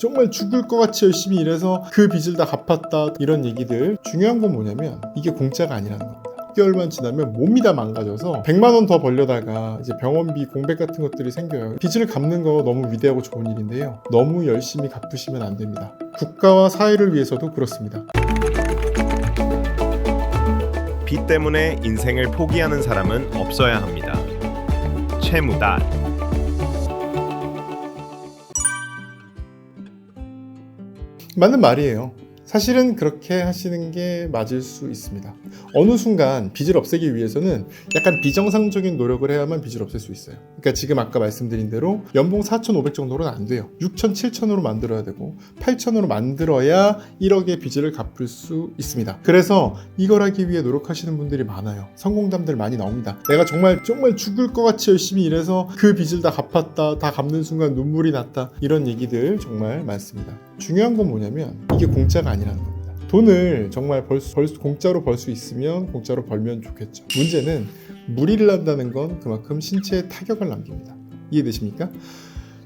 정말 죽을 것 같이 열심히 일해서 그 빚을 다 갚았다, 이런 얘기들. 중요한 건 뭐냐면 이게 공짜가 아니라는 겁니다. 6개월만 지나면 몸이 다 망가져서 100만 원 더 벌려다가 이제 병원비 공백 같은 것들이 생겨요. 빚을 갚는 거 너무 위대하고 좋은 일인데요, 너무 열심히 갚으시면 안 됩니다. 국가와 사회를 위해서도 그렇습니다. 빚 때문에 인생을 포기하는 사람은 없어야 합니다. 최무다. 맞는 말이에요. 사실은 그렇게 하시는 게 맞을 수 있습니다. 어느 순간 빚을 없애기 위해서는 약간 비정상적인 노력을 해야만 빚을 없앨 수 있어요. 그러니까 지금 아까 말씀드린 대로 연봉 4,500 정도로는 안 돼요. 6,000, 7,000으로 만들어야 되고 8,000으로 만들어야 1억의 빚을 갚을 수 있습니다. 그래서 이걸 하기 위해 노력하시는 분들이 많아요. 성공담들 많이 나옵니다. 내가 정말 죽을 것 같이 열심히 일해서 그 빚을 다 갚았다, 다 갚는 순간 눈물이 났다, 이런 얘기들 정말 많습니다. 중요한 건 뭐냐면 이게 공짜가 아니라는 겁니다. 돈을 정말 공짜로 벌 수 있으면 공짜로 벌면 좋겠죠. 문제는 무리를 한다는 건 그만큼 신체에 타격을 남깁니다. 이해되십니까?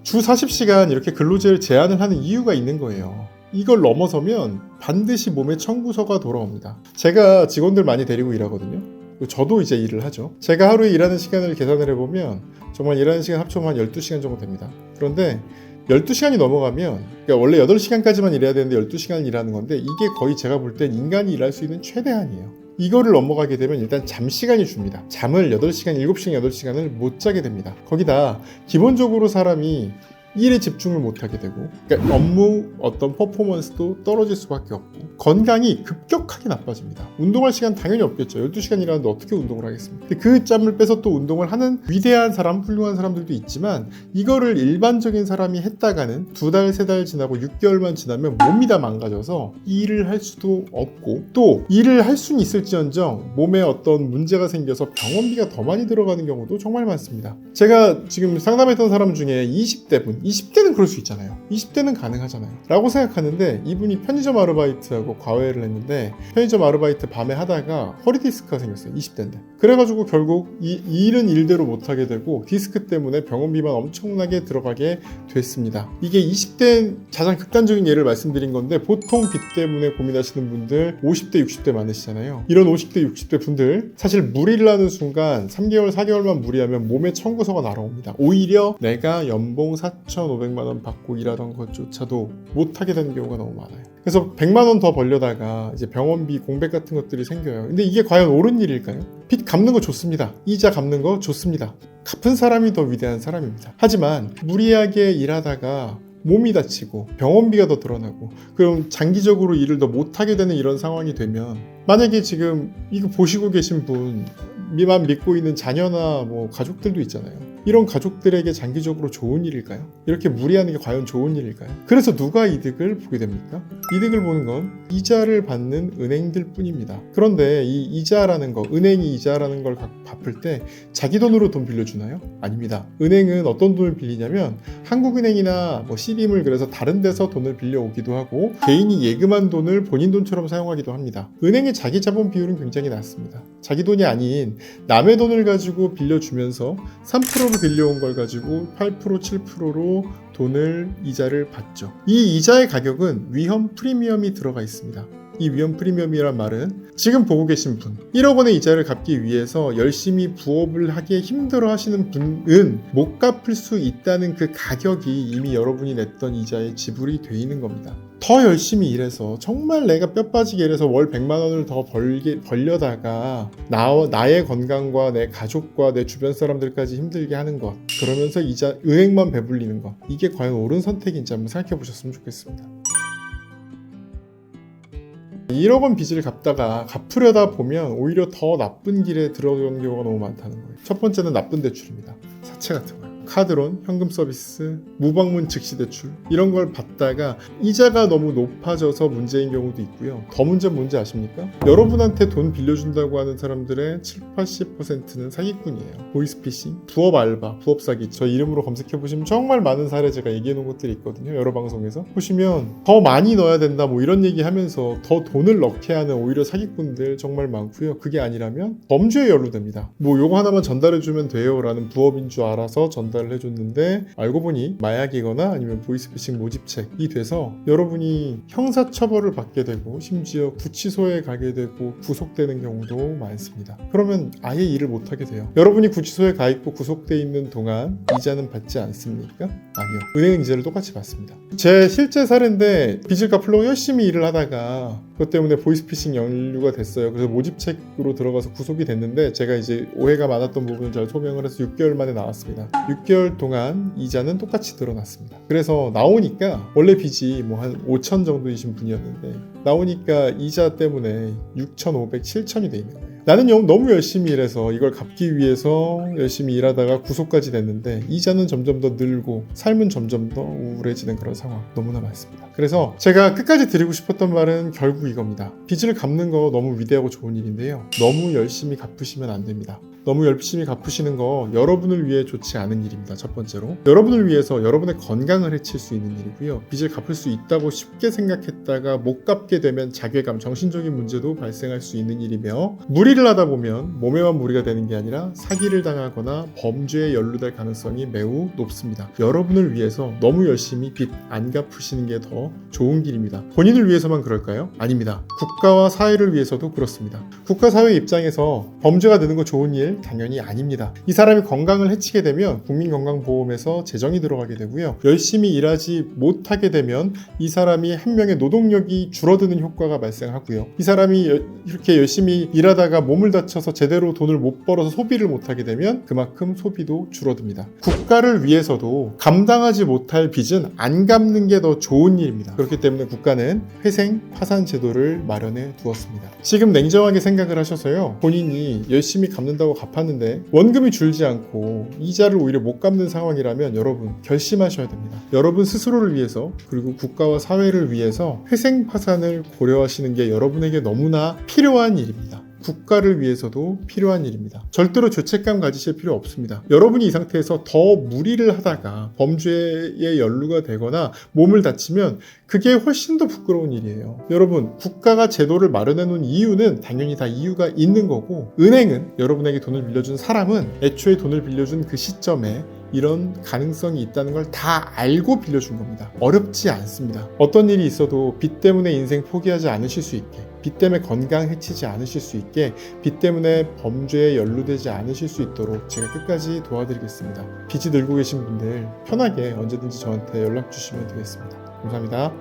주 40시간 이렇게 근로제를 제한을 하는 이유가 있는 거예요. 이걸 넘어서면 반드시 몸에 청구서가 돌아옵니다. 제가 직원들 많이 데리고 일하거든요. 저도 이제 일을 하죠. 제가 하루에 일하는 시간을 계산을 해보면 정말 일하는 시간 합쳐보면 한 12시간 정도 됩니다. 그런데 12시간이 넘어가면, 그러니까 원래 8시간까지만 일해야 되는데 12시간 일하는 건데, 이게 거의 제가 볼 땐 인간이 일할 수 있는 최대한이에요. 이거를 넘어가게 되면 일단 잠 시간이 줍니다. 잠을 8시간, 7시간, 8시간을 못 자게 됩니다. 거기다 기본적으로 사람이 일에 집중을 못하게 되고, 그러니까 업무 어떤 퍼포먼스도 떨어질 수밖에 없고, 건강이 급격하게 나빠집니다. 운동할 시간 당연히 없겠죠. 12시간 일하는데 어떻게 운동을 하겠습니까? 근데 그 짬을 빼서 또 운동을 하는 위대한 사람, 훌륭한 사람들도 있지만, 이거를 일반적인 사람이 했다가는 2달, 3달 지나고 6개월만 지나면 몸이 다 망가져서 일을 할 수도 없고, 또 일을 할 수는 있을지언정 몸에 어떤 문제가 생겨서 병원비가 더 많이 들어가는 경우도 정말 많습니다. 제가 지금 상담했던 사람 중에 20대 분, 20대는 그럴 수 있잖아요. 20대는 가능하잖아요 라고 생각하는데, 이분이 편의점 아르바이트하고 과외를 했는데, 편의점 아르바이트 밤에 하다가 허리 디스크가 생겼어요. 20대인데. 그래가지고 결국 이 일은 일대로 못하게 되고 디스크 때문에 병원비만 엄청나게 들어가게 됐습니다. 이게 20대 가장 극단적인 예를 말씀드린 건데, 보통 빚 때문에 고민하시는 분들 50대 60대 많으시잖아요. 이런 50대 60대 분들 사실 무리를 하는 순간 3개월 4개월만 무리하면 몸에 청구서가 날아옵니다. 오히려 내가 연봉 4,500만 원 받고 일하던 것조차도 못하게 되는 경우가 너무 많아요. 그래서 100만 원 더 벌려다가 이제 병원비 공백 같은 것들이 생겨요. 근데 이게 과연 옳은 일일까요? 빚 갚는 거 좋습니다. 이자 갚는 거 좋습니다. 갚은 사람이 더 위대한 사람입니다. 하지만 무리하게 일하다가 몸이 다치고 병원비가 더 드러나고, 그럼 장기적으로 일을 더 못하게 되는 이런 상황이 되면, 만약에 지금 이거 보시고 계신 분만 믿고 있는 자녀나 뭐 가족들도 있잖아요. 이런 가족들에게 장기적으로 좋은 일일까요? 이렇게 무리하는 게 과연 좋은 일일까요? 그래서 누가 이득을 보게 됩니까? 이득을 보는 건 이자를 받는 은행들 뿐입니다. 그런데 이 이자라는 거, 은행이 이자라는 걸 갚을 때 자기 돈으로 돈 빌려주나요? 아닙니다. 은행은 어떤 돈을 빌리냐면 한국은행이나 뭐 씨림을, 그래서 다른 데서 돈을 빌려오기도 하고, 개인이 예금한 돈을 본인 돈처럼 사용하기도 합니다. 은행의 자기 자본 비율은 굉장히 낮습니다. 자기 돈이 아닌 남의 돈을 가지고 빌려주면서 3%로 빌려온 걸 가지고 8%, 7%로 돈을, 이자를 받죠. 이 이자의 가격은 위험 프리미엄이 들어가 있습니다. 이 위험 프리미엄이란 말은 지금 보고 계신 분, 1억 원의 이자를 갚기 위해서 열심히 부업을 하기 힘들어 하시는 분은 못 갚을 수 있다는 그 가격이 이미 여러분이 냈던 이자에 지불이 돼 있는 겁니다. 더 열심히 일해서 정말 내가 뼈 빠지게 일해서 월 100만 원을 더 벌려다가 나의 건강과 내 가족과 내 주변 사람들까지 힘들게 하는 것, 그러면서 이자 은행만 배불리는 것, 이게 과연 옳은 선택인지 한번 생각해 보셨으면 좋겠습니다. 1억 원 빚을 갚다가 갚으려다 보면 오히려 더 나쁜 길에 들어가는 경우가 너무 많다는 거예요. 첫 번째는 나쁜 대출입니다. 사채 같은 거예요. 카드론, 현금 서비스, 무방문 즉시 대출, 이런 걸 받다가 이자가 너무 높아져서 문제인 경우도 있고요. 더 문제는 뭔지 아십니까? 여러분한테 돈 빌려준다고 하는 사람들의 70-80%는 사기꾼이에요. 보이스피싱, 부업 알바, 부업 사기, 저 이름으로 검색해보시면 정말 많은 사례 제가 얘기해놓은 것들이 있거든요. 여러 방송에서 보시면 더 많이 넣어야 된다 뭐 이런 얘기 하면서 더 돈을 넣게 하는 오히려 사기꾼들 정말 많고요. 그게 아니라면 범죄에 연루됩니다. 뭐 요거 하나만 전달해주면 돼요 라는 부업인 줄 알아서 전달 전달을 해줬는데 알고 보니 마약이거나 아니면 보이스피싱 모집책이 돼서 여러분이 형사처벌을 받게 되고 심지어 구치소에 가게 되고 구속되는 경우도 많습니다. 그러면 아예 일을 못하게 돼요. 여러분이 구치소에 가 있고 구속돼 있는 동안 이자는 받지 않습니까? 아니요. 은행은 이자를 똑같이 받습니다. 제 실제 사례인데 빚을 갚으려고 열심히 일을 하다가 그것 때문에 보이스피싱 연루가 됐어요. 그래서 모집책으로 들어가서 구속이 됐는데 제가 이제 오해가 많았던 부분을 잘 소명을 해서 6개월 만에 나왔습니다. 6개월 동안 이자는 똑같이 늘어났습니다. 그래서 나오니까 원래 빚이 뭐 한 5천 정도이신 분이었는데 나오니까 이자 때문에 6,500, 7천이 돼 있는 거예요. 나는 너무 열심히 일해서 이걸 갚기 위해서 열심히 일하다가 구속까지 됐는데 이자는 점점 더 늘고 삶은 점점 더 우울해지는 그런 상황 너무나 많습니다. 그래서 제가 끝까지 드리고 싶었던 말은 결국 이겁니다. 빚을 갚는 거 너무 위대하고 좋은 일인데요. 너무 열심히 갚으시면 안 됩니다. 너무 열심히 갚으시는 거 여러분을 위해 좋지 않은 일입니다. 첫 번째로 여러분을 위해서 여러분의 건강을 해칠 수 있는 일이고요. 빚을 갚을 수 있다고 쉽게 생각했다가 못 갚게 되면 자괴감, 정신적인 문제도 발생할 수 있는 일이며 무리를 하다 보면 몸에만 무리가 되는 게 아니라 사기를 당하거나 범죄에 연루될 가능성이 매우 높습니다. 여러분을 위해서 너무 열심히 빚 안 갚으시는 게 더 좋은 길입니다. 본인을 위해서만 그럴까요? 아닙니다. 국가와 사회를 위해서도 그렇습니다. 국가 사회 입장에서 범죄가 되는 거 좋은 일 당연히 아닙니다. 이 사람이 건강을 해치게 되면 국민건강보험에서 재정이 들어가게 되고요. 열심히 일하지 못하게 되면 이 사람이 한 명의 노동력이 줄어드는 효과가 발생하고요. 이 사람이 이렇게 열심히 일하다가 몸을 다쳐서 제대로 돈을 못 벌어서 소비를 못하게 되면 그만큼 소비도 줄어듭니다. 국가를 위해서도 감당하지 못할 빚은 안 갚는 게 더 좋은 일입니다. 그렇기 때문에 국가는 회생 파산 제도를 마련해 두었습니다. 지금 냉정하게 생각을 하셔서요. 본인이 열심히 갚는다고 갚았는데 원금이 줄지 않고 이자를 오히려 못 갚는 상황이라면 여러분 결심하셔야 됩니다. 여러분 스스로를 위해서 그리고 국가와 사회를 위해서 회생 파산을 고려하시는 게 여러분에게 너무나 필요한 일입니다. 국가를 위해서도 필요한 일입니다. 절대로 죄책감 가지실 필요 없습니다. 여러분이 이 상태에서 더 무리를 하다가 범죄에 연루가 되거나 몸을 다치면 그게 훨씬 더 부끄러운 일이에요. 여러분, 국가가 제도를 마련해 놓은 이유는 당연히 다 이유가 있는 거고 은행은 여러분에게 돈을 빌려준 사람은 애초에 돈을 빌려준 그 시점에 이런 가능성이 있다는 걸 다 알고 빌려준 겁니다. 어렵지 않습니다. 어떤 일이 있어도 빚 때문에 인생 포기하지 않으실 수 있게, 빚 때문에 건강 해치지 않으실 수 있게, 빚 때문에 범죄에 연루되지 않으실 수 있도록 제가 끝까지 도와드리겠습니다. 빚이 늘고 계신 분들 편하게 언제든지 저한테 연락 주시면 되겠습니다. 감사합니다.